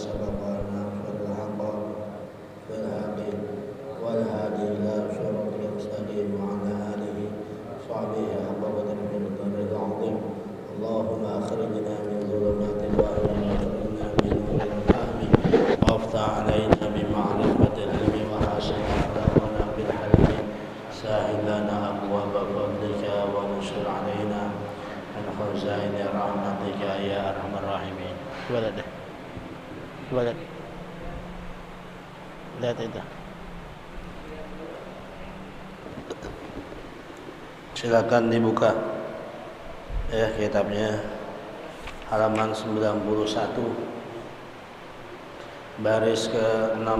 سبق ناصر الحق بالحق والهادي إلى صراط المستقيم وعلى آله وصحبه حق قدره القدر العظيم. اللهم أخرجنا من ظلمات الوهم وأخرجنا من نور الفهم وافتح علينا بمعرفة العلم وحسن أخلاقنا بالحلم سهل لنا أبواب فضلك وانشر علينا من خزائن رحمتك يا أرحم الراحمين. Walad. Lihat itu. Silakan dibuka kitabnya halaman 91 baris ke-6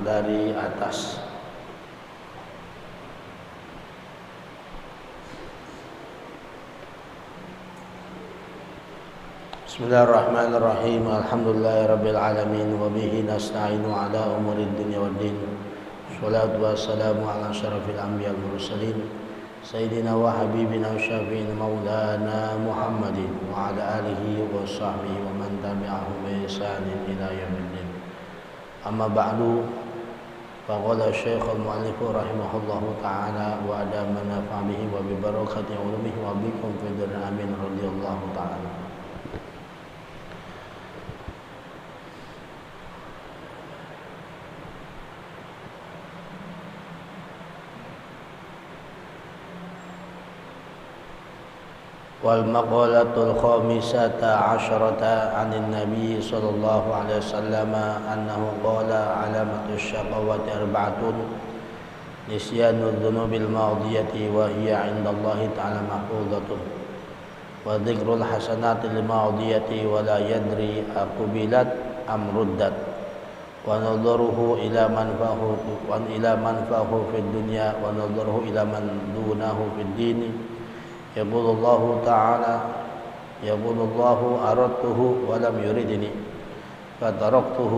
dari atas. Bismillahirrahmanirrahim. Alhamdulillahirabbil alamin wa bihi nasta'inu ala umurid dunya waddin. Shalatu wassalamu ala asyrafil anbiya'i wal mursalin sayyidina wa habibina wa syafi'ina maulana Muhammadin wa ala alihi wa sahbihi wa man tabi'ahum bi ihsanin ila yaumiddin. Amma ba'du. Faqala Syekh al-Mu'allif rahimahullahu ta'ala wa adamana fa'bihi wa bi barakati ulumihi wa bikum fi dunya amin radhiyallahu ta'ala. والمقالة الخامسة عشرة عن النبي صلى الله عليه وسلم أنه قال علامة الشقوة أربعة نسيان الذنوب الماضية وهي عند الله تعالى محفوظة وذكر الحسنات الماضية ولا يدري أقبلت أم ردت ونظره إلى من فاه في الدنيا ونظره إلى من دونه في الدين. يقول الله تعالى يقول الله أردته ولم يردني فتركته.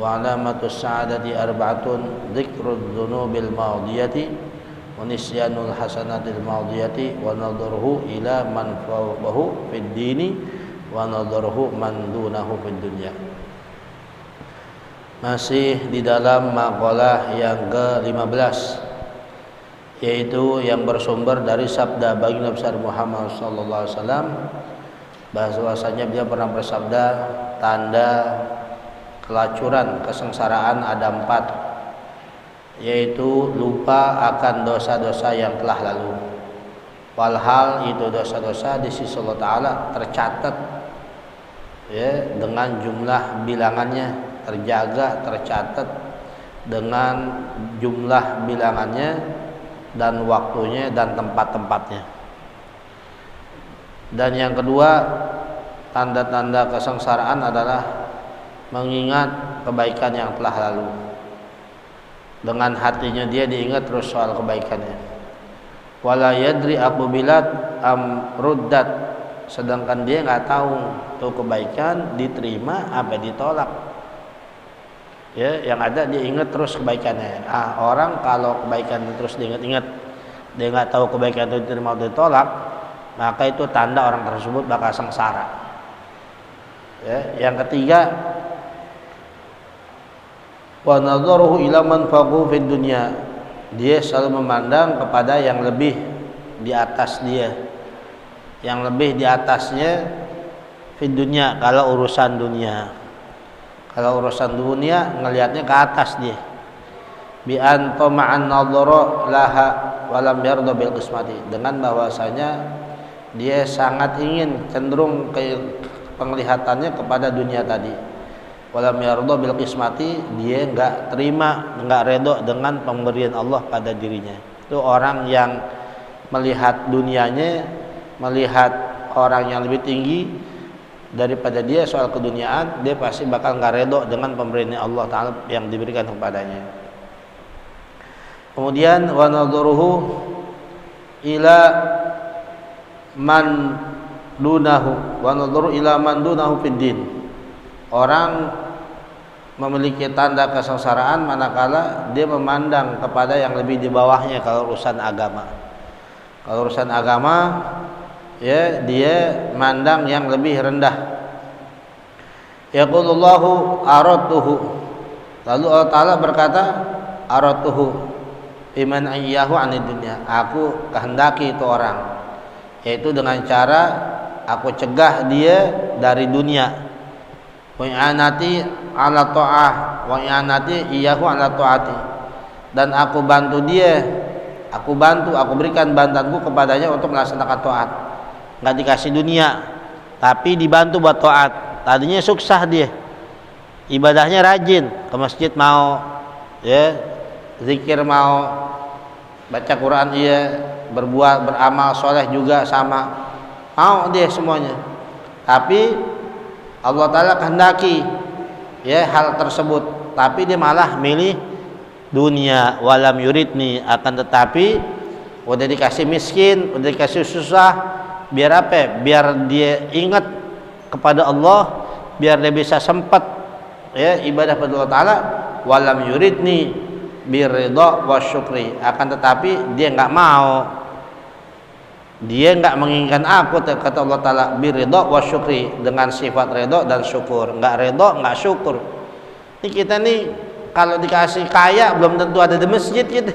وعلامة السعادة أربعة ذكر الذنوب الماضية ونسيان الحسنات الماضية ونظره إلى من فوقه في الدين ونظره من دونه في الدنيا. Masih di dalam maqalah yang ke-15, yaitu yang bersumber dari sabda baginda besar Muhammad sallallahu alaihi wasallam, bahwasanya beliau pernah bersabda, tanda kelacuran kesengsaraan ada 4, yaitu lupa akan dosa-dosa yang telah lalu. Walhal itu dosa-dosa di sisi Allah Ta'ala tercatat dengan jumlah bilangannya, terjaga, tercatat dengan jumlah bilangannya dan waktunya dan tempat-tempatnya. Dan yang kedua, tanda-tanda kesengsaraan adalah mengingat kebaikan yang telah lalu. Dengan hatinya dia diingat terus soal kebaikannya. Wala yadri aqbilat am ruddat, sedangkan dia enggak tahu tuh kebaikan diterima apa ditolak. Yang ada dia ingat terus kebaikannya. Orang kalau kebaikan terus diingat-ingat, dia nggak tahu kebaikan itu diterima atau ditolak, maka itu tanda orang tersebut bakal sengsara. Yang ketiga, wa nadharuhu ila man faqu fid dunya, dia selalu memandang kepada yang lebih di atas dia, yang lebih di atasnya fid dunya kalau urusan dunia. Kalau urusan dunia ngelihatnya ke atas dia. Bi an tama'an nadhara laha wa lam yarda bil qismati, dengan bahwasanya dia sangat ingin cenderung ke penglihatannya kepada dunia tadi. Wa lam yarda bil qismati, dia enggak terima, enggak redha dengan pemberian Allah pada dirinya. Itu orang yang melihat dunianya, melihat orang yang lebih tinggi daripada dia soal keduniaan, dia pasti bakal nggak redho dengan pemberian Allah Ta'ala yang diberikan kepadanya. Kemudian wa nadharuhu ila man dunahu wa nadharu ila man dunahu fid din. Orang memiliki tanda kesengsaraan manakala dia memandang kepada yang lebih di bawahnya kalau urusan agama. Kalau urusan agama, ya dia mandang yang lebih rendah. Yaqulullahu aradtuhu. Lalu Allah Ta'ala berkata, aradtuhu biman ayyahu anid dunya. Aku kehendaki itu orang, yaitu dengan cara aku cegah dia dari dunia. Wa i'anati ala ta'ah wa i'anati iyyahu ala ta'ati. Dan aku bantu dia, aku berikan bantuanku kepadanya untuk melaksanakan taat. Enggak dikasih dunia, tapi dibantu buat taat. Tadinya sukses dia, ibadahnya rajin, ke masjid mau, ya, zikir mau, baca Quran iya, berbuat beramal soleh juga sama, mau dia semuanya. Tapi Allah Ta'ala kehendaki ya hal tersebut, tapi dia malah milih dunia. Walam yuridni, akan tetapi udah dikasih miskin, udah dikasih susah, biar apa? Biar dia ingat kepada Allah, biar dia bisa sempat ya ibadah pada Allah Ta'ala. Walam yuridni biridha wa syukri, akan tetapi dia enggak mau, dia enggak menginginkan aku, kata Allah Ta'ala, biridha wa syukri, dengan sifat ridha dan syukur. Enggak ridha, enggak syukur. Ini kita nih kalau dikasih kaya belum tentu ada di masjid gitu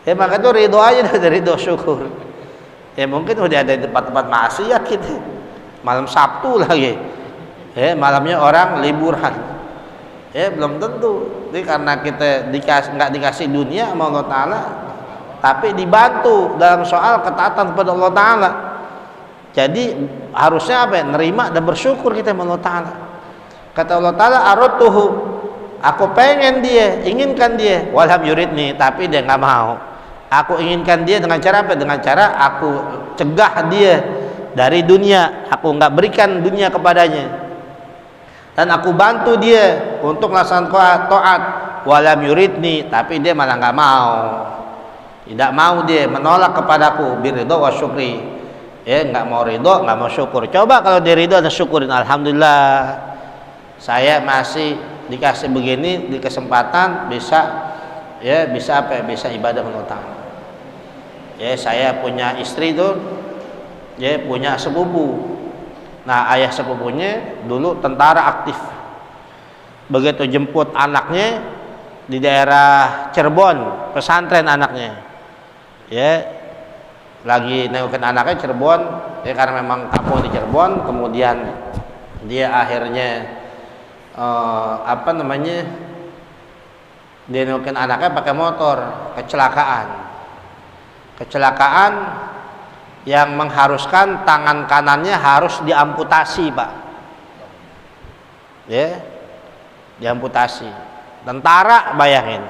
ya, maka itu ridho aja dari ridho syukur. Ya mungkin udah ada di tempat-tempat maksiat gitu, malam Sabtu lagi ya, malamnya orang liburan ya, belum tentu. Jadi karena kita nggak dikasih dunia sama Allah Ta'ala, tapi dibantu dalam soal ketaatan kepada Allah Ta'ala. Jadi harusnya apa ya? Nerima dan bersyukur kita sama Allah Ta'ala. Kata Allah Ta'ala, aradtuhu, aku pengen dia, inginkan dia, walam yuridni, tapi dia nggak mau. Aku inginkan dia dengan cara apa? Dengan cara aku cegah dia dari dunia, aku nggak berikan dunia kepadanya, dan aku bantu dia untuk melaksanakan taat. Walam yuridni, tapi dia malah nggak mau, tidak mau, dia menolak kepadaku. Biridho wa syukri, ya nggak mau ridho, nggak mau syukur. Coba kalau dia ridho dan syukurin, alhamdulillah saya masih dikasih begini, di kesempatan bisa ya, bisa apa ya, bisa ibadah Allah Ta'ala. Ya saya punya istri tuh, ya punya sepupu. Nah ayah sepupunya dulu tentara aktif. Begitu jemput anaknya di daerah Cirebon, pesantren anaknya, ya lagi nengokin anaknya Cirebon, ya karena memang kampung di Cirebon. Kemudian dia akhirnya dia nengokin anaknya pakai motor, kecelakaan yang mengharuskan tangan kanannya harus diamputasi, Pak. Ya, diamputasi. Tentara, bayangin.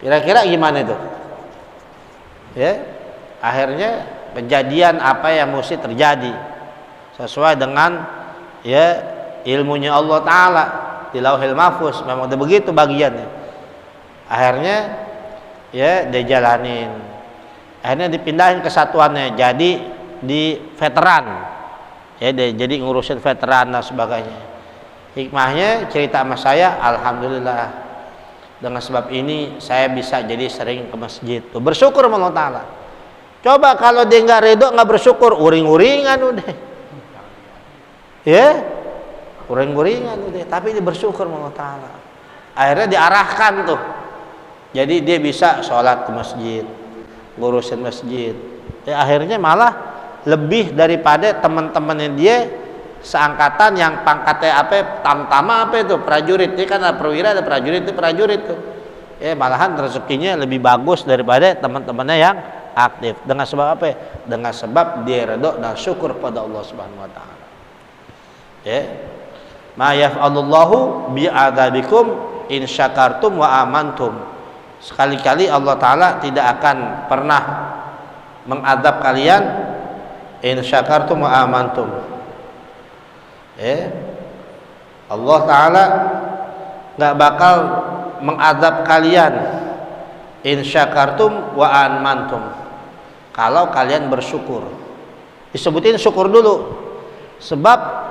Kira-kira gimana itu? Ya, akhirnya kejadian apa yang mesti terjadi sesuai dengan ya ilmunya Allah Ta'ala di Lauhil Mahfuz, memang udah begitu bagiannya. Akhirnya ya dia jalanin, akhirnya dipindahin ke satuannya, jadi di veteran ya, jadi ngurusin veteran dan sebagainya. Hikmahnya cerita sama saya, alhamdulillah dengan sebab ini saya bisa jadi sering ke masjid tuh, bersyukur sama Allah Ta'ala. Coba kalau dia nggak ridho, nggak bersyukur, uring-uringan udah ya, uring-uringan udah. Tapi dia bersyukur sama Allah Ta'ala, akhirnya diarahkan tuh, jadi dia bisa sholat ke masjid, ngurusin masjid ya, akhirnya malah lebih daripada teman-temannya dia seangkatan yang pangkatnya apa, tamtama apa itu, prajurit. Dia kan ada perwira, ada prajurit, itu prajurit tuh ya, malahan rezekinya lebih bagus daripada teman-temannya yang aktif. Dengan sebab apa? Dengan sebab dia ridho dan syukur pada Allah Subhanahu wa Ta'ala. Ya, ma yaf'alullahu bi'adabikum in syakartum wa amantum. Sekali-kali Allah Ta'ala tidak akan pernah mengadab kalian in syakartum wa amantum. Allah Ta'ala nggak bakal mengadab kalian in syakartum wa amantum, kalau kalian bersyukur. Disebutin syukur dulu, sebab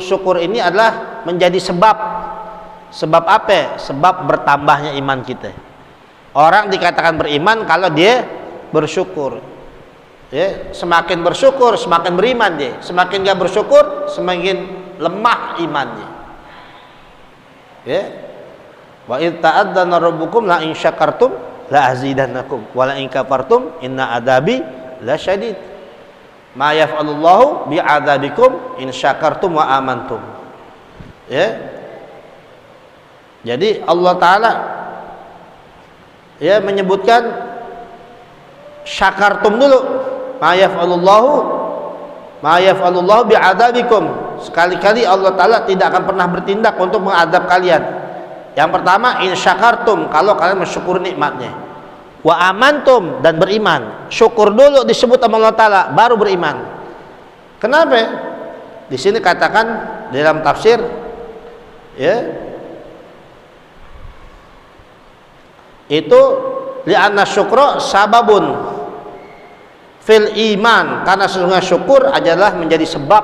syukur ini adalah menjadi sebab apa? Sebab bertambahnya iman kita. Orang dikatakan beriman kalau dia bersyukur ya, semakin bersyukur semakin beriman dia, semakin gak bersyukur semakin lemah imannya. Ya. Wa id ta'adzana rabbukum la in syakartum la azidannakum wa la in kafartum inna adabi lasyadid. Ma yaf'alullahu bi'adzabikum in syakartum wa amantum. Ya. Jadi Allah Ta'ala ya menyebutkan syakartum dulu. Ma yaf'alullahu bi'adzabikum. Sekali-kali Allah Ta'ala tidak akan pernah bertindak untuk mengadab kalian. Yang pertama, in syakartum, kalau kalian mensyukur nikmatnya. Wa amantum, dan beriman. Syukur dulu disebut sama Allah Ta'ala, baru beriman. Kenapa? Di sini katakan dalam tafsir, ya, itu li'anna syukra sababun fil iman, karena sesungguhnya syukur adalah menjadi sebab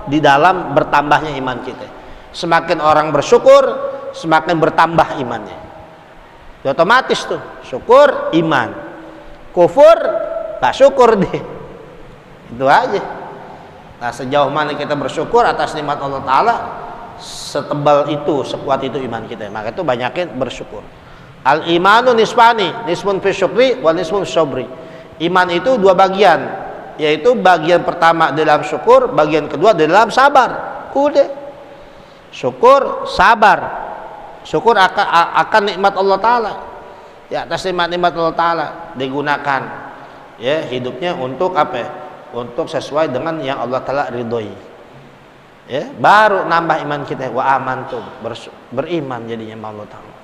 di dalam bertambahnya iman kita. Semakin orang bersyukur, semakin bertambah imannya. Ya, otomatis tuh syukur iman, kufur tak syukur deh, itu aja. Nah, sejauh mana kita bersyukur atas nikmat Allah Ta'ala, setebal itu, sekuat itu iman kita. Maka itu banyakin bersyukur. Al imanu nisfani, nisfun fi syukri wa nisfun syabri. Iman itu dua bagian, yaitu bagian pertama dalam syukur, bagian kedua dalam sabar. Udah, syukur, sabar. Syukur akan nikmat Allah Ta'ala. Ya, atas nikmat-nikmat Allah Ta'ala digunakan ya hidupnya untuk apa ya? Untuk sesuai dengan yang Allah Ta'ala ridhoi. Ya, baru nambah iman kita. Wa amantum, beriman jadinya sama Allah Ta'ala.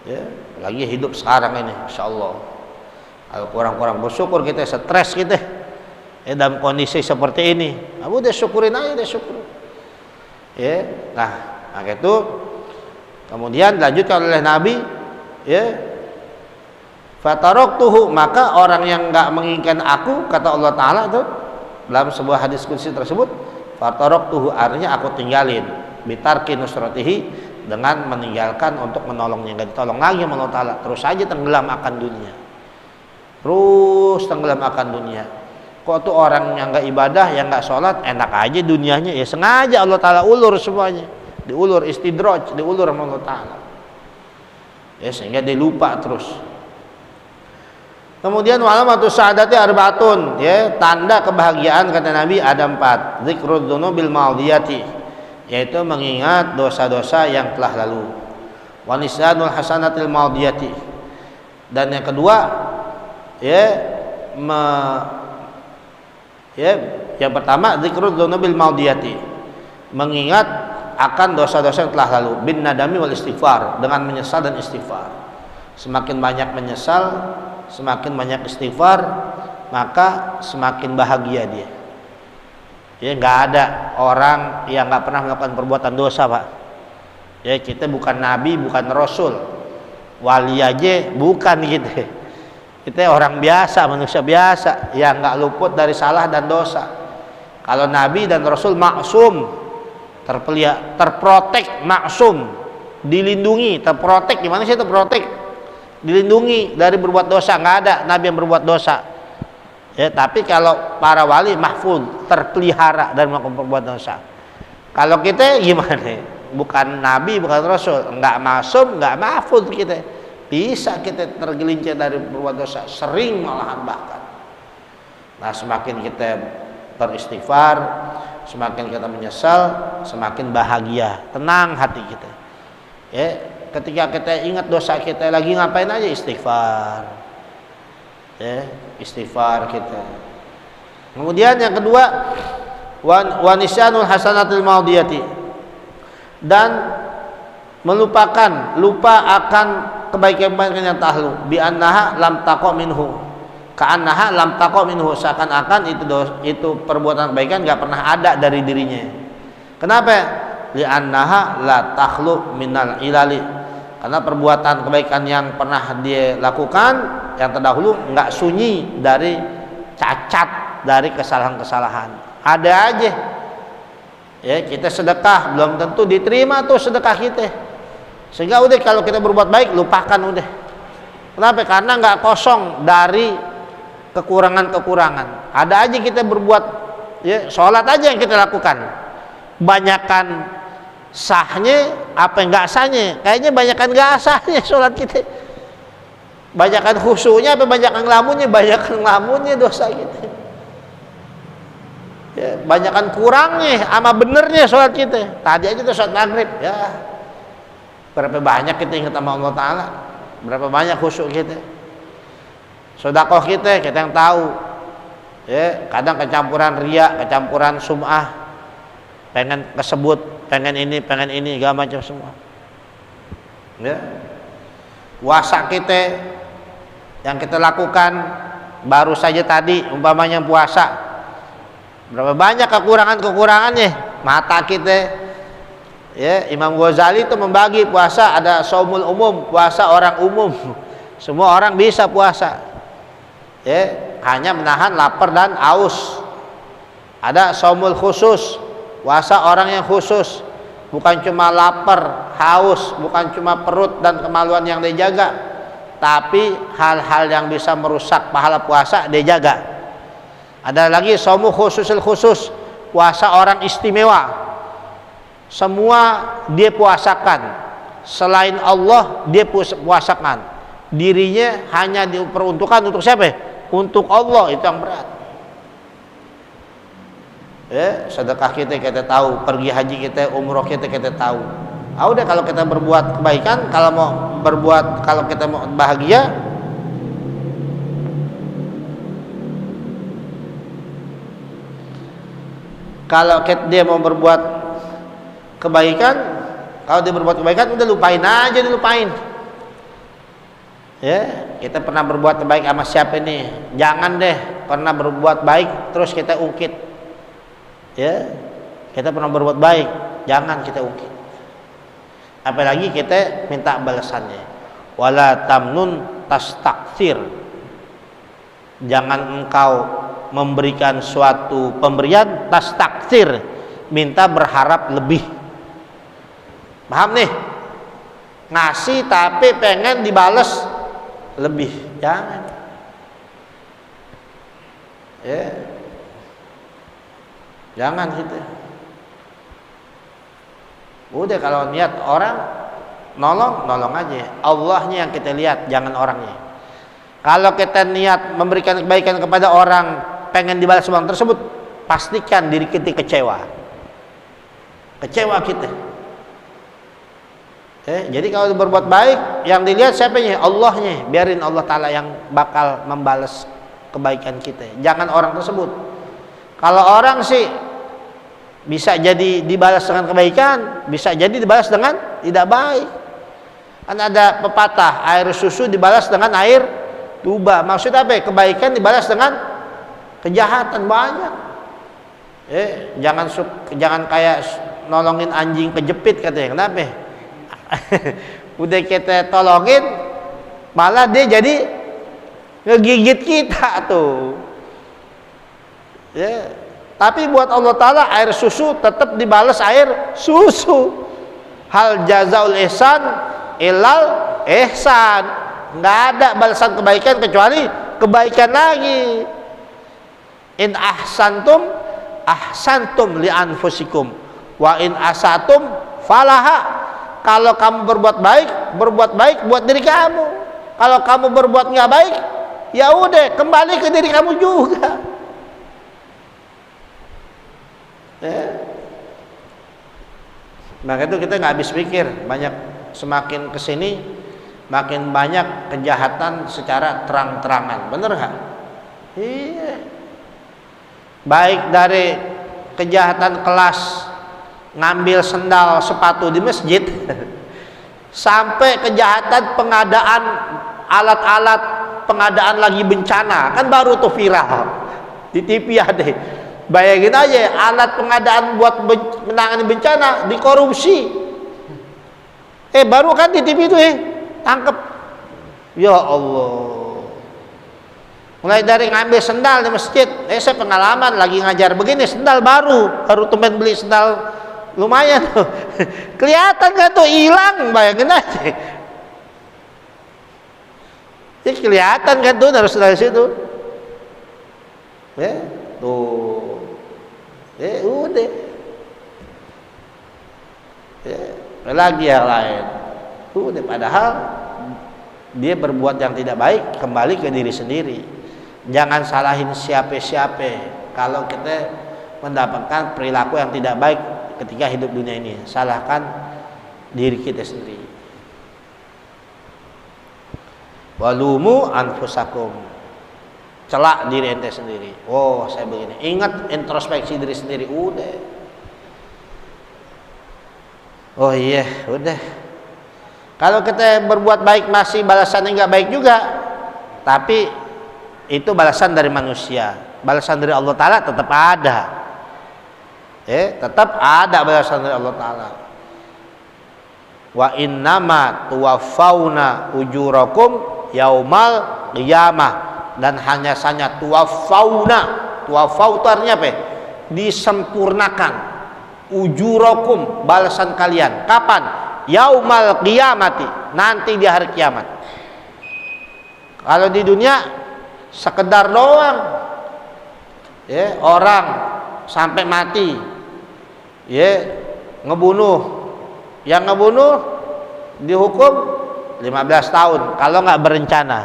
Ya, lagi hidup sekarang ini, insyaallah. Kalau kurang-kurang bersyukur kita, stres kita. Ya, dalam kondisi seperti ini, udah syukurin aja, udah syukur. Ya, nah itu kemudian dilanjutkan oleh Nabi, ya, fataroktuhu, maka orang yang enggak menginginkan aku, kata Allah Ta'ala itu dalam sebuah hadis qudsi tersebut, fataroktuhu artinya aku tinggalin, bitarki nusratihi, dengan meninggalkan untuk menolongnya, enggak ditolong lagi sama Allah Ta'ala, terus saja tenggelam akan dunia, terus tenggelam akan dunia. Kok tuh orang yang enggak ibadah, yang enggak sholat, enak aja dunianya, ya sengaja Allah Ta'ala ulur semuanya, diulur, istidraj, diulur sama Allah Ta'ala, ya, sehingga dia lupa terus. Kemudian walamatu sa'adati arbaatun, ya, tanda kebahagiaan kata Nabi ada 4. Zikrud dzunubil madiyati, yaitu mengingat dosa-dosa yang telah lalu. Wa nisyanul hasanatil madiyati, dan yang kedua, ya, yang pertama zikrud dzunubil madiyati, mengingat akan dosa-dosa yang telah lalu, bin nadami wal istighfar, dengan menyesal dan istighfar. Semakin banyak menyesal, semakin banyak istighfar, maka semakin bahagia dia. Ya, nggak ada orang yang nggak pernah melakukan perbuatan dosa, Pak. Ya, kita bukan nabi, bukan rasul, wali aja bukan gitu. Kita orang biasa, manusia biasa yang nggak luput dari salah dan dosa. Kalau nabi dan rasul maksum, terprotek, maksum, dilindungi, terprotek. Gimana sih terprotek? Dilindungi dari berbuat dosa, nggak ada nabi yang berbuat dosa. Ya, tapi kalau para wali mahfuz, terpelihara dari melakukan perbuatan dosa. Kalau kita gimana? Bukan nabi, bukan rasul, nggak maksum, nggak mahfuz kita. Bisa kita tergelincir dari berbuat dosa, sering malahan bahkan. Nah, semakin kita beristighfar, semakin kita menyesal, semakin bahagia, tenang hati kita. Ya, ketika kita ingat dosa kita lagi ngapain aja, istighfar. Ya, istighfar kita. Kemudian yang kedua, wa nisyanul hasanatil madiyati, dan lupa akan kebaikan-kebaikan yang tahlu, bi annaha lam taqa minhu, ka'annaha lam taqa minhu, seakan-akan itu perbuatan kebaikan enggak pernah ada dari dirinya. Kenapa? Li annaha la takhlu minal ilali, karena perbuatan kebaikan yang pernah dia lakukan yang terdahulu enggak sunyi dari cacat, dari kesalahan-kesalahan. Ada aja. Ya, kita sedekah belum tentu diterima tuh sedekah kita. Sehingga udah kalau kita berbuat baik lupakan udah. Kenapa? Karena nggak kosong dari kekurangan-kekurangan. Ada aja kita berbuat, ya, sholat aja yang kita lakukan. Banyakan sahnya apa enggak sahnya? Kayaknya banyakan enggak sahnya sholat kita. Banyakan khusyuknya apa banyakan ngelamunnya? Banyakan ngelamunnya dosa kita. Ya, banyakan kurangnya sama benernya sholat kita. Tadi aja tuh sholat maghrib, ya berapa banyak kita ingat sama Allah Ta'ala, berapa banyak khusyuk kita, sedekah kita yang tahu. Ya, kadang kecampuran riya, kecampuran sum'ah, pengen kesebut, pengen ini, gak macam semua. Ya, puasa kita yang kita lakukan baru saja tadi, umpamanya puasa, berapa banyak kekurangannya. Mata kita, ya, Imam Ghazali itu membagi puasa, ada shaumul umum, puasa orang umum, semua orang bisa puasa, ya, hanya menahan lapar dan haus. Ada shaumul khusus, puasa orang yang khusus, bukan cuma lapar, haus, bukan cuma perut dan kemaluan yang dijaga, tapi hal-hal yang bisa merusak pahala puasa dia jaga. Ada lagi shaumul khususul khusus, puasa orang istimewa, semua dia puasakan, selain Allah dia puasakan, dirinya hanya diperuntukkan untuk siapa? Untuk Allah, itu yang berat. Ya, sedekah kita tahu, pergi haji kita, umroh kita tahu. Udah, kalau kita berbuat kebaikan, kalau kita mau bahagia, kalau dia mau berbuat kebaikan, kalau dia berbuat kebaikan udah lupain aja, dilupain. Ya, kita pernah berbuat baik sama siapa nih? Jangan deh pernah berbuat baik terus kita ungkit. Ya, kita pernah berbuat baik, jangan kita ungkit. Apalagi kita minta balasannya. Wala tamnun tastakthir. Jangan engkau memberikan suatu pemberian tastakthir, minta berharap lebih. Paham nih? Ngasih tapi pengen dibales lebih, jangan. Ya, jangan gitu. Udah, kalau niat orang nolong aja, Allahnya yang kita lihat, jangan orangnya. Kalau kita niat memberikan kebaikan kepada orang, pengen dibalas uang tersebut, pastikan diri kita kecewa kita. Jadi kalau berbuat baik, yang dilihat siapanya? Allahnya. Biarin Allah Ta'ala yang bakal membalas kebaikan kita, jangan orang tersebut. Kalau orang sih bisa jadi dibalas dengan kebaikan, bisa jadi dibalas dengan tidak baik. Kan ada pepatah, air susu dibalas dengan air tuba. Maksudnya apa? Kebaikan dibalas dengan kejahatan banyak. Jangan kayak nolongin anjing kejepit katanya. Kenapa? Udah kita tolongin, malah dia jadi ngegigit kita tuh. Ya. Tapi buat Allah Ta'ala air susu tetap dibalas air susu. Hal jazaul ihsan ilal ihsan. Nggak ada balasan kebaikan kecuali kebaikan lagi. In ahsantum ahsantum li anfusikum wa in asatum falaha. Kalau kamu berbuat baik buat diri kamu. Kalau kamu berbuat nggak baik, ya udah, kembali ke diri kamu juga. Maka itu kita nggak habis pikir. Semakin kesini makin banyak kejahatan secara terang-terangan, bener nggak? Iya. Baik dari kejahatan kelas ngambil sendal sepatu di masjid, sampai kejahatan pengadaan alat-alat pengadaan lagi bencana, kan baru tuh viral di TV ada. Bayangin aja, alat pengadaan buat menangani bencana dikorupsi. Baru kan di TV itu tangkep. Ya Allah. Mulai dari ngambil sendal di masjid. Saya pengalaman lagi ngajar begini, sendal baru temen beli sendal lumayan tuh. Kelihatan kan tuh hilang, bayangin aja. Ini kelihatan kan tuh dari situ. Tuh. Udah. lagi yang lain. Udah, padahal dia berbuat yang tidak baik, kembali ke diri sendiri. Jangan salahin siapa-siapa kalau kita mendapatkan perilaku yang tidak baik ketika hidup dunia ini. Salahkan diri kita sendiri. Walumu anfusakum, celak diri ente sendiri. Oh, saya begini. Ingat introspeksi diri sendiri. Udah. Oh iya, udah. Kalau kita berbuat baik masih balasannya nggak baik juga, tapi itu balasan dari manusia. Balasan dari Allah Ta'ala tetap ada. Tetap ada balasan dari Allah Ta'ala. Wa innama tuwaffawna ujurakum yaumal qiyamah, dan hanya saja tuwaffawna. Tuwaffau itu artinya apa? Disempurnakan. Ujurakum, balasan kalian. Kapan? Yaumal qiyamati, nanti di hari kiamat. Kalau di dunia sekedar doang, orang sampai mati, ngebunuh, yang ngebunuh dihukum 15 tahun kalau nggak berencana.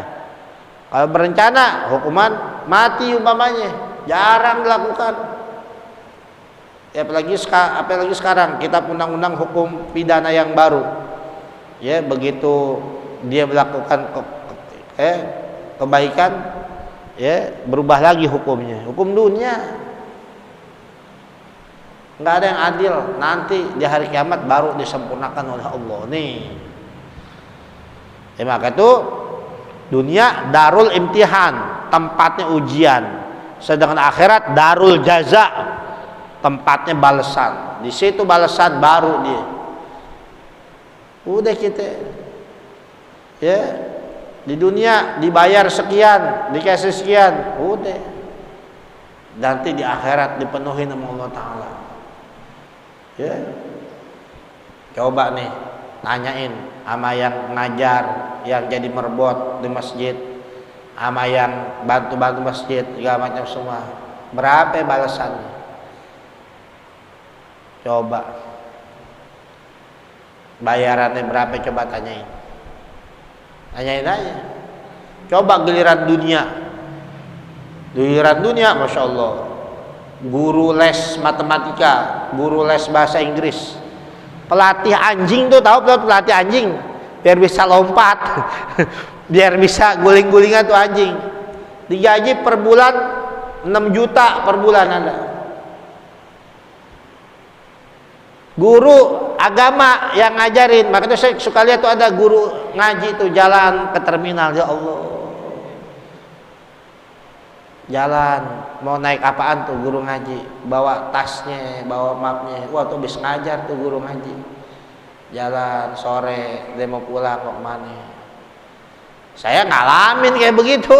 Kalau berencana hukuman mati umpamanya, jarang dilakukan. Apalagi sekarang kita undang-undang hukum pidana yang baru. Begitu dia melakukan kebaikan, berubah lagi hukumnya. Hukum dunia nggak ada yang adil. Nanti di hari kiamat baru disempurnakan oleh Allah nih. Maka itu dunia darul imtihan, tempatnya ujian. Sedangkan akhirat darul jaza, tempatnya balasan. Di situ balasan baru dia. Udah kita di dunia dibayar sekian, dikasih sekian, udah. Nanti di akhirat dipenuhi sama Allah Ta'ala. Coba nih nanyain sama yang ngajar, yang jadi merbot di masjid, sama yang bantu-bantu masjid, segala macam semua. Berapa balasannya? Coba bayarannya berapa, coba tanyain aja. Coba giliran dunia, Masya Allah, guru les matematika, guru les bahasa Inggris, pelatih anjing tuh, tahu pelatih anjing biar bisa lompat biar bisa guling-gulingan tuh anjing, digaji per bulan 6 juta per bulan ada. Guru agama yang ngajarin, makanya saya suka lihat tuh ada guru ngaji tuh jalan ke terminal, ya Allah, jalan mau naik apaan tuh guru ngaji, bawa tasnya, bawa mapnya, wah tuh bisa ngajar tuh guru ngaji, jalan sore dia mau pulang mau kemana. Saya ngalamin kayak begitu.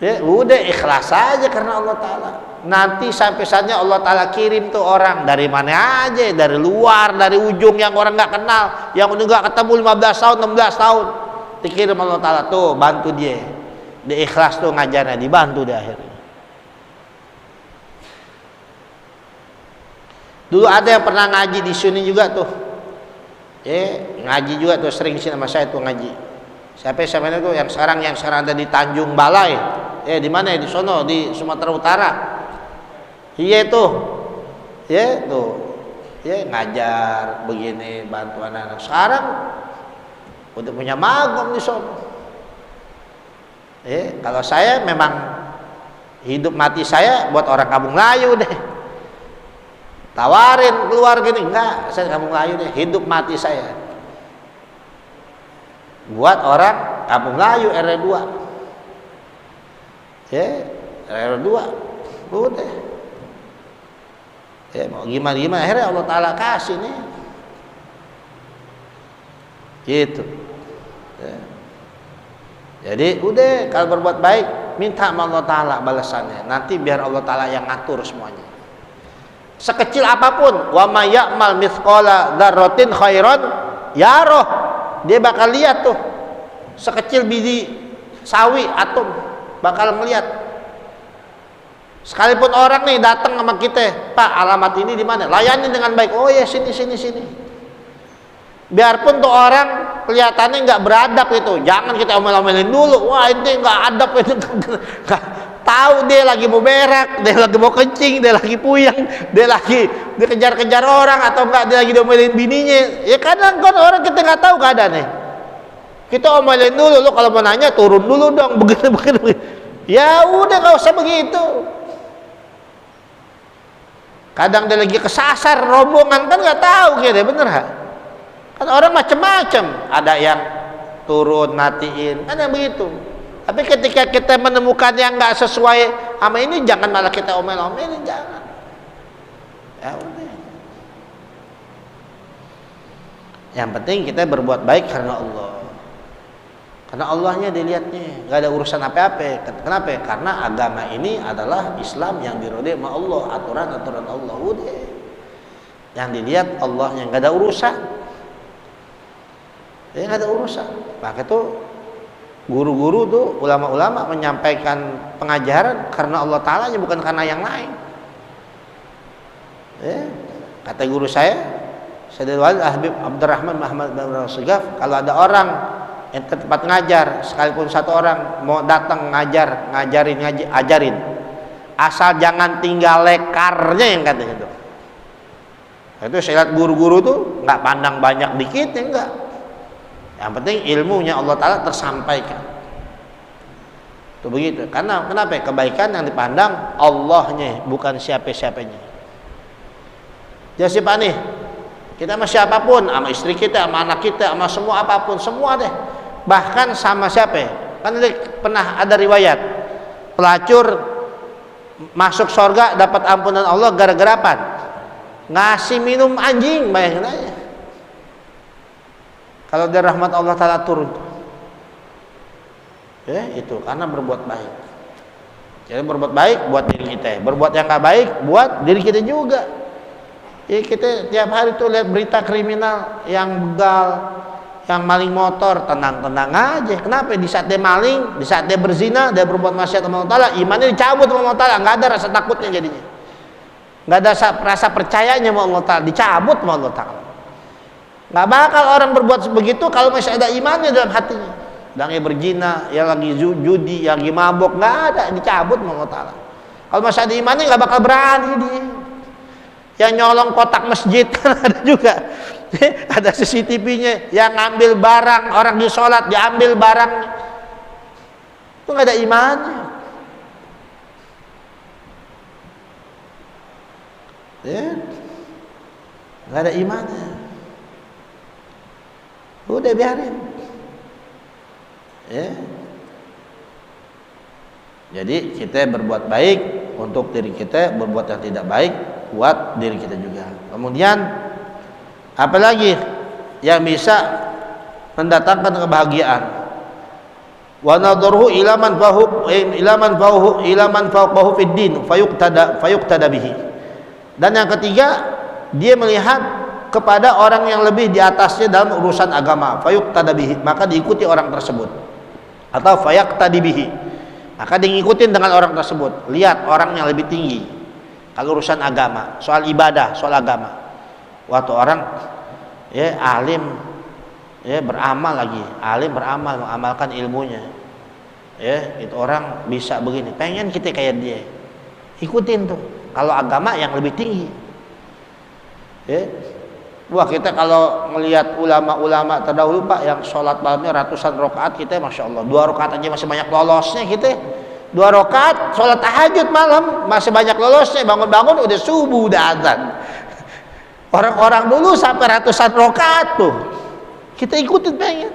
Udah ikhlas aja karena Allah Ta'ala. Nanti sampai saatnya Allah Ta'ala kirim tuh orang dari mana aja, dari luar, dari ujung yang orang nggak kenal, yang udah nggak ketemu 15 tahun, 16 tahun, dikirim Allah Ta'ala tuh bantu dia. Dia ikhlas tuh ngajarnya, dibantu di akhirnya. Dulu ada yang pernah ngaji di sini juga tuh, ngaji juga tuh, sering sih sama saya tuh ngaji. Siapa tuh yang sekarang ada di Tanjung Balai, di mana ya, di sono di Sumatera Utara. Iya tuh, ngajar begini, bantu anak-anak. Sekarang udah punya magom di sono. Kalau saya memang hidup mati saya buat orang Kampung Melayu deh. Tawarin keluar gini, enggak, saya Kampung Melayu deh. Hidup mati saya buat orang Kampung Melayu RW2. RW2 udah. Mau gimana akhirnya Allah Ta'ala kasih nih. Gitu. Jadi udah, kalau berbuat baik minta sama Allah Ta'ala balasannya. Nanti biar Allah Ta'ala yang ngatur semuanya. Sekecil apapun, wa may ya'mal mithqala dzarratin khairan yarah. Dia bakal lihat tuh, sekecil biji sawi atom bakal melihat. Sekalipun orang nih datang sama kita, Pak, alamat ini di mana? Layani dengan baik. Oh ya, sini. Biarpun tuh orang kelihatannya nggak beradab itu, jangan kita omel-omelin dulu. Wah, ini nggak adab itu. Tahu dia lagi mau berak, dia lagi mau kencing, dia lagi puyeng, dia kejar-kejar orang, atau enggak dia lagi diomelin bininya. Ya kadang kan orang kita nggak tahu keadaannya. Kita omelin dulu, lo kalau mau nanya turun dulu dong, begini. Ya udah, nggak usah begitu. Kadang dia lagi kesasar rombongan kan nggak tahu gitu, bener ha? Kan orang macam-macam, ada yang turun matiin, kan yang begitu. Tapi ketika kita menemukan yang nggak sesuai sama ini, jangan malah kita omel-omelin, jangan. Ya udah. Yang penting kita berbuat baik karena Allah. Karena Allahnya dilihatnya, nggak ada urusan apa-apa. Kenapa? Karena agama ini adalah Islam yang dirodai sama Allah, aturan-aturan Allah. Udah. Yang dilihat Allahnya, nggak ada urusan. Ya nggak ada urusan. Maka itu guru-guru tuh, ulama-ulama menyampaikan pengajaran karena Allah Ta'ala, bukan karena yang lain. Ya, kata guru saya Sayyidul Walid Habib Abdurrahman Muhammad bin Rasulullah, kalau ada orang yang ke tempat ngajar, sekalipun satu orang mau datang ajarin, asal jangan tinggal lekarnya, yang katanya itu. Itu saya lihat guru-guru tuh nggak pandang banyak dikit, ya enggak. Yang penting ilmunya Allah Ta'ala tersampaikan. Itu begitu. Karena kenapa? Kebaikan yang dipandang Allahnya, bukan siapa-siapanya. Jadi siapa nih? Kita sama siapapun, sama istri kita, sama anak kita, sama semua apapun, semua deh. Bahkan sama siapa? Kan pernah ada riwayat pelacur masuk surga dapat ampunan Allah gara-gara apa? Ngasih minum anjing, bayangin aja. Kalau dari rahmat Allah Ta'ala turun, ya itu karena berbuat baik. Jadi berbuat baik buat diri kita, berbuat yang nggak baik buat diri kita juga. Ya kita tiap hari tuh lihat berita kriminal yang begal, yang maling motor, tenang-tenang aja. Kenapa? Di saat dia maling, di saat dia berzina, dia berbuat maksiat sama Allah Ta'ala, imannya dicabut sama Allah Ta'ala, nggak ada rasa takutnya jadinya, nggak ada rasa percayanya sama Allah Ta'ala, dicabut sama Allah Ta'ala. Nggak bakal orang berbuat begitu kalau masih ada imannya dalam hatinya. Yang berzina, yang lagi judi, yang lagi mabok, nggak ada, dicabut sama Allah Ta'ala. Kalau masih ada imannya nggak bakal berani dia. Yang nyolong kotak masjid kan ada juga. Ada CCTV-nya, yang ngambil barang orang di sholat, diambil barang, itu nggak ada imannya. Ya, nggak ada imannya. Udah biarin. Ya. Jadi kita berbuat baik untuk diri kita, berbuat yang tidak baik buat diri kita juga. Kemudian apalagi yang bisa mendatangkan kebahagiaan? Wa nadharuhu ila man fawqahu fid din fayuqtada bihi. Dan yang ketiga, dia melihat kepada orang yang lebih di atasnya dalam urusan agama, fayuqtada bihi, maka diikuti orang tersebut. Atau fayaqtadi bihi, maka diikutin dengan orang tersebut. Lihat orang yang lebih tinggi kalau urusan agama, soal ibadah, soal agama. Waktu orang ya alim, ya beramal lagi, alim beramal, mengamalkan ilmunya, ya itu orang bisa begini, pengen kita kayak dia, ikutin tuh. Kalau agama yang lebih tinggi, ya. Wah, kita kalau melihat ulama-ulama terdahulu Pak, yang sholat malamnya ratusan rakaat, kita masya Allah 2 rakaat aja masih banyak lolosnya. Kita 2 rakaat sholat tahajud malam masih banyak lolosnya, bangun-bangun udah subuh, udah azan. Orang-orang dulu sampai ratusan rakaat tuh kita ikutin, pengen.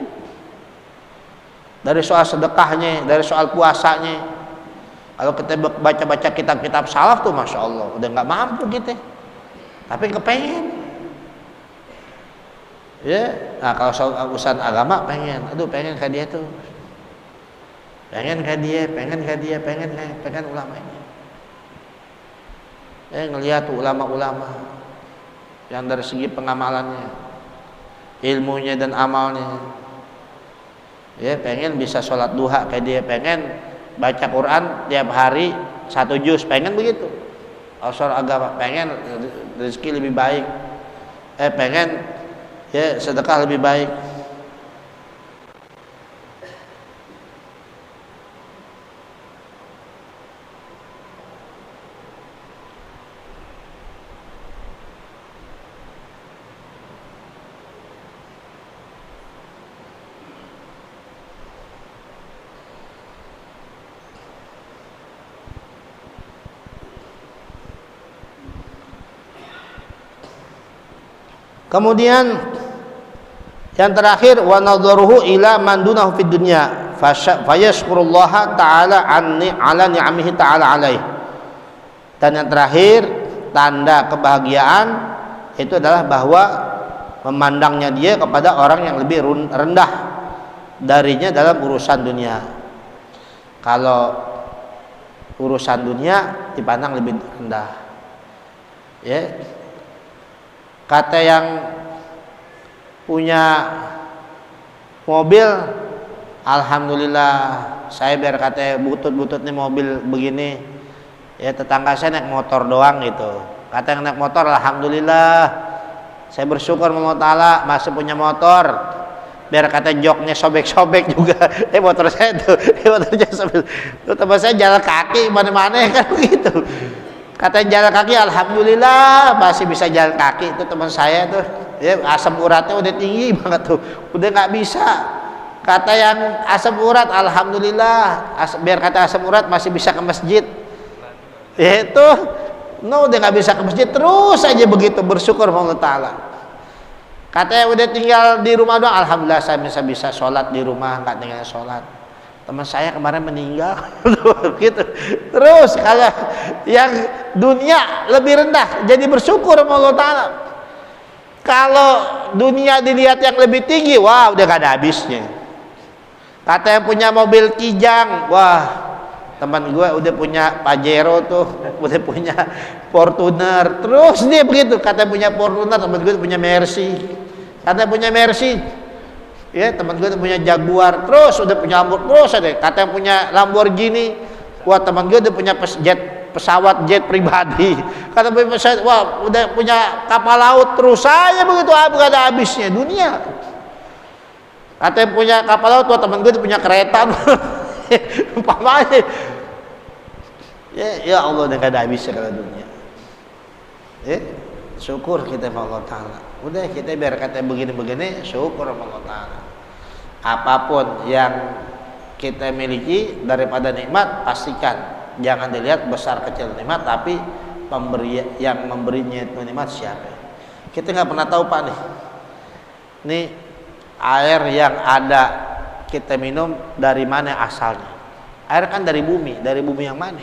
Dari soal sedekahnya, dari soal puasanya. Kalau kita baca-baca kitab-kitab salaf tuh masya Allah udah nggak mampu kita, tapi kepengen. Ya, nah kalau soal urusan agama pengen kayak dia tuh, pengen ulama ini. Ngelihat tuh ulama-ulama yang dari segi pengamalannya, ilmunya dan amalnya, ya pengen bisa sholat duha kayak dia, pengen baca Quran tiap hari 1 juz, pengen begitu. Unsur agama, pengen rezeki lebih baik. Pengen ya sedekah lebih baik. Kemudian yang terakhir, wa nadharuhu ila man dunahu fid dunya fayashkurullaha ta'ala ala ni'amihi ta'ala alaih. Dan yang terakhir, tanda kebahagiaan itu adalah bahwa memandangnya dia kepada orang yang lebih rendah darinya dalam urusan dunia. Kalau urusan dunia dipandang lebih rendah, ya. Kata yang punya mobil, alhamdulillah, saya biar kata butut-butut nih mobil begini, ya tetangga saya naik motor doang gitu. Kata yang naik motor, alhamdulillah, saya bersyukur sama Allah Ta'ala masih punya motor. Biar kata joknya sobek-sobek juga, motor saya tuh, motornya sobek. Tuh teman saya jalan kaki mana-mana kan begitu. Katanya jalan kaki, alhamdulillah masih bisa jalan kaki. Itu teman saya tuh, ya, asam uratnya udah tinggi banget tuh, udah nggak bisa. Kata yang asam urat, alhamdulillah, biar kata asam urat masih bisa ke masjid. Ya itu, udah nggak bisa ke masjid, terus aja begitu bersyukur Allah Ta'ala. Katanya udah tinggal di rumah doang, alhamdulillah saya bisa sholat di rumah, nggak tinggal sholat. Teman saya kemarin meninggal gitu. Terus kalau yang dunia lebih rendah jadi bersyukur sama Allah Ta'ala. Kalau dunia dilihat yang lebih tinggi, wah udah gak ada habisnya. Kata yang punya mobil Kijang, wah teman gue udah punya Pajero tuh, udah punya Fortuner. Terus dia begitu, kata yang punya Fortuner, teman gue punya Mercy. Kata yang punya Mercy, ya teman gue punya Jaguar, terus udah punya Lamborghini, terus ada. Kata yang punya Lamborghini, wah teman gue udah punya pesawat jet pribadi. Kata punya pesawat, wah udah punya kapal laut, terus saya begitu, gak ada habisnya dunia. Kata yang punya kapal laut, wah teman gue udah punya kereta. Umpamanya, ya Allah udah gak ada habisnya kalau dunia. Syukur kita sama Allah Ta'ala. Udah kita biar kata begini-begini, syukur sama Allah Ta'ala. Apapun yang kita miliki daripada nikmat, pastikan jangan dilihat besar kecil nikmat, tapi pemberi yang memberinya itu nikmat siapa. Kita nggak pernah tahu Pak nih air yang ada kita minum dari mana asalnya. Air kan dari bumi yang mana?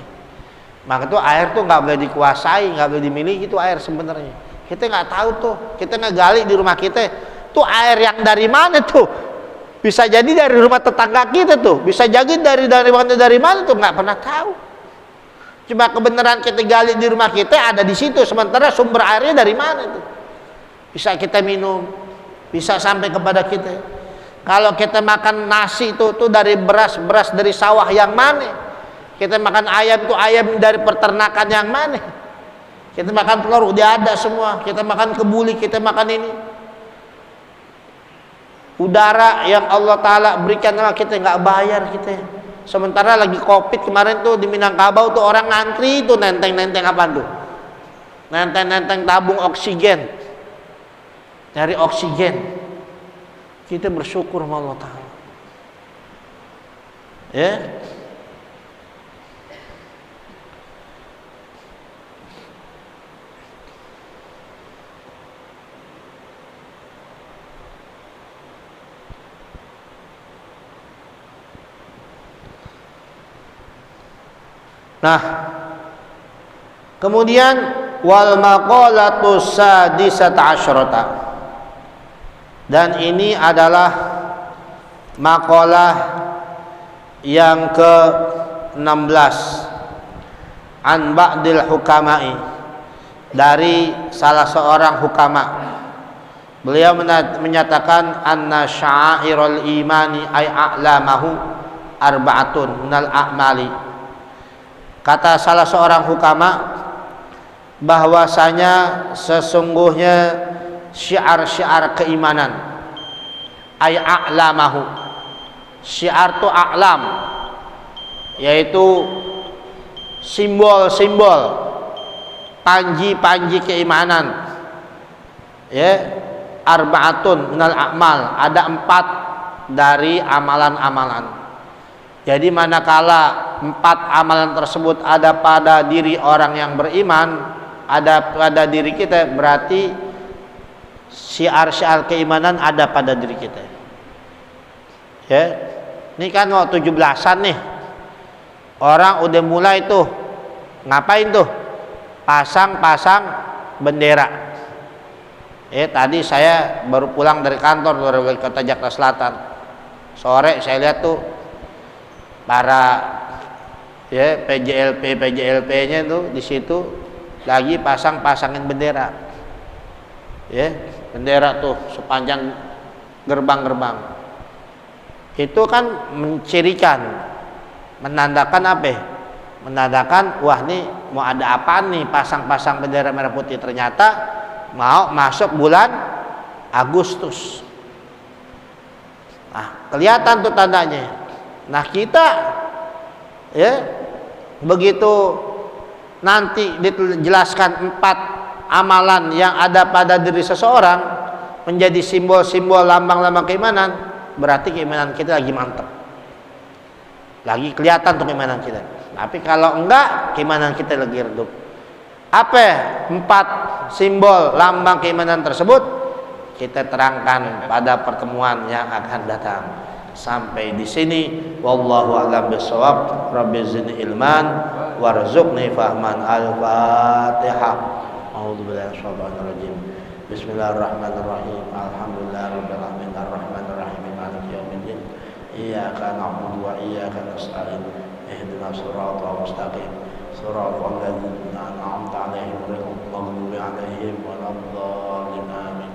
Maka tuh air tuh nggak boleh dikuasai, nggak boleh dimiliki itu air sebenarnya. Kita nggak tahu tuh, kita ngegali di rumah kita tuh air yang dari mana tuh, bisa jadi dari rumah tetangga kita tuh, bisa jadi dari mana tuh nggak pernah tahu. Cuma kebenaran kita gali di rumah kita ada di situ, sementara sumber airnya dari mana tuh bisa kita minum, bisa sampai kepada kita. Kalau kita makan nasi tuh dari beras dari sawah yang mana, kita makan ayam tuh ayam dari peternakan yang mana. Kita makan telur udah ada semua, kita makan kebuli, kita makan ini. Udara yang Allah Ta'ala berikan sama kita nggak bayar kita. Sementara lagi Covid kemarin tuh di Minangkabau tuh orang ngantri tuh nenteng apa tuh? Nenteng tabung oksigen. Cari oksigen. Kita bersyukur sama Allah Ta'ala. Ya. Nah, kemudian wal maqalatu sadisata asyrata, dan ini adalah maqalah yang ke-16 an ba'dil hukama'i, dari salah seorang hukama. Beliau menyatakan anna sya'irul imani ay a'lamahu arba'atun minal a'mali, Kata salah seorang hukama bahwasanya sesungguhnya syiar-syiar keimanan ay a'lamahu, syiar tu a'lam, yaitu simbol-simbol, panji-panji keimanan, ya, arba'atun minal a'mal, ada 4 dari amalan-amalan. Jadi manakala 4 amalan tersebut ada pada diri orang yang beriman, ada pada diri kita, berarti syiar-syiar keimanan ada pada diri kita. Ya, ini kan mau 17-an nih, orang udah mulai tuh ngapain tuh? Pasang-pasang bendera. Tadi saya baru pulang dari kantor dari Kota Jakarta Selatan. Sore saya lihat tuh para PJLP-nya tuh di situ lagi pasang-pasangin bendera. Bendera tuh sepanjang gerbang-gerbang. Itu kan mencirikan, menandakan apa? Menandakan wah nih mau ada apaan nih, pasang-pasang bendera merah putih, ternyata mau masuk bulan Agustus. Nah, kelihatan tuh tandanya. Nah, kita begitu nanti dijelaskan 4 amalan yang ada pada diri seseorang menjadi simbol-simbol, lambang-lambang keimanan, berarti keimanan kita lagi mantap, lagi kelihatan tuh keimanan kita. Tapi kalau enggak, keimanan kita lagi redup. Apa 4 simbol lambang keimanan tersebut kita terangkan pada pertemuan yang akan datang. Sampai di sini, wallahu a'lam bishawab. Rabbi zidni ilman warzuqni fahman. Al-Fatihah. A'udzu billahi minasyaitonir rajim. Bismillahirrahmanirrahim. Alhamdulillahirabbil alamin arrahmanir rahim maliki yaumiddin. Iyyaka na'budu wa iyyaka nasta'in. Ihdinas siratal mustaqim. Siratal ladzina an'amta 'alaihim ghairil maghdubi 'alaihim waladdallin. Amin.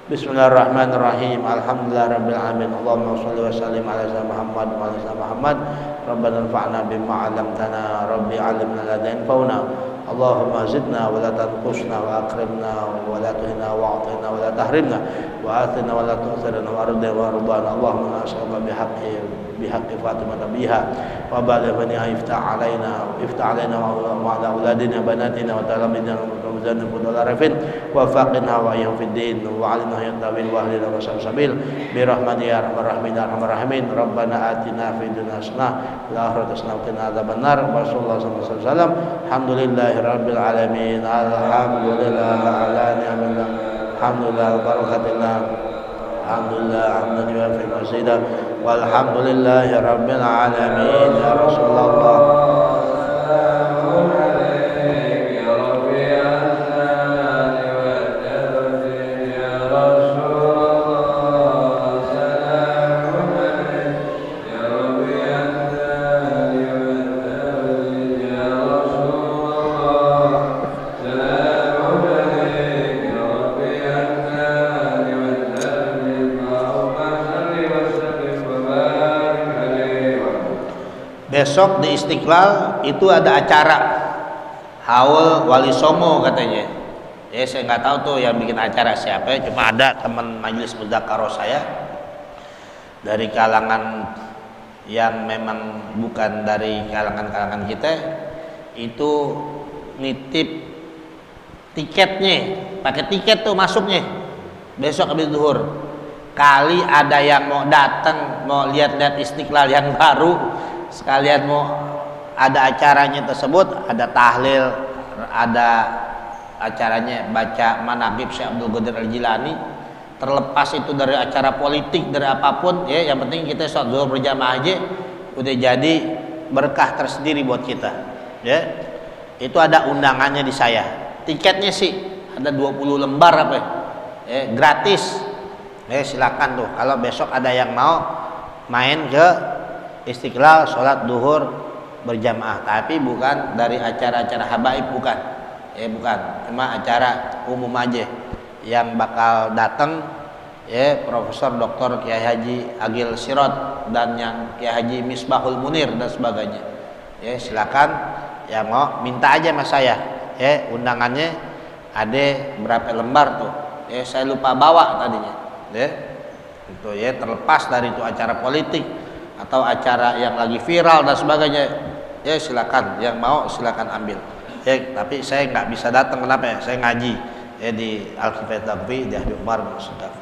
Bismillahirrahmanirrahim. Alhamdulillahirabbil alamin. Allahumma shalli wa sallim ala sayyidina Muhammad wa ala sayyidina Muhammad. Rabbana anfa'na bima 'allamtana. Rabbi 'allimna la yanfa'una. Allahumma zidna wa la tanqusna wa akrimna wa la tuhina wa a'tina wa la tahrimna wa atina wa la tu'thirna wa ardina wa ardana. Allahumma nas'aluka bihaqqi Fatimah nabiha wa ba'dha iftah alaina wa ala auladina banatina wa talamina wa muzanna wa arifin wa faqina wa ayyam fid din wa alina ya tawil wa ahlina wa sabil bi rahmani ya arhamar rahimin. Rabbana atina fid dunya hasanah wa akhirati hasanah wa qina adzabannar. Wa sallallahu alaihi wasallam. Alhamdulillahi rabbil alamin. Alhamdulillah ala ni'matillah. Alhamdulillah barakatillah. Alhamdulillah hamdan yuwafi mazidah. Walhamdulillahi rabbil alamin. Ya Rasulullah. Besok di Istiqlal itu ada acara haul Wali Songo katanya. Saya nggak tahu tuh yang bikin acara siapa, cuma ada teman majelis mudzakarah saya dari kalangan yang memang bukan dari kalangan kita, itu nitip tiketnya, pakai tiket tuh masuknya besok habis zuhur. Kali ada yang mau datang, mau lihat-lihat Istiqlal yang baru, sekalian mau ada acaranya tersebut, ada tahlil, ada acaranya baca manaqib Syekh Abdul Qadir Al-Jilani, terlepas itu dari acara politik, dari apapun ya, yang penting kita sholat zuhur berjamaah aja udah jadi berkah tersendiri buat kita ya. Itu ada undangannya di saya, tiketnya sih ada 20 lembar apa ya, gratis ya. Silakan tuh kalau besok ada yang mau main ke Istiqlal sholat duhur berjamaah, tapi bukan dari acara-acara habaib, bukan ya, bukan, cuma acara umum aja. Yang bakal datang ya Profesor Dr. Kiai Haji Agil Sirot dan yang Kiai Haji Misbahul Munir dan sebagainya Ya, silakan yang mau minta aja sama saya. Ya, undangannya ada berapa lembar tuh. Ya, saya lupa bawa tadinya. Ya. Itu ya, terlepas dari itu acara politik atau acara yang lagi viral dan sebagainya. Ya, silakan yang mau silakan ambil. Ya, tapi saya nggak bisa datang, kenapa ya? Saya ngaji ya di Al-Kifayah Taqwi di Habib Umar bin Sedaf.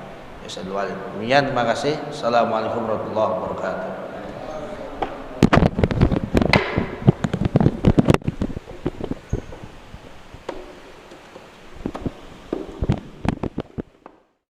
Ya, saya doain. Demikian, terima kasih. Assalamualaikum warahmatullahi wabarakatuh.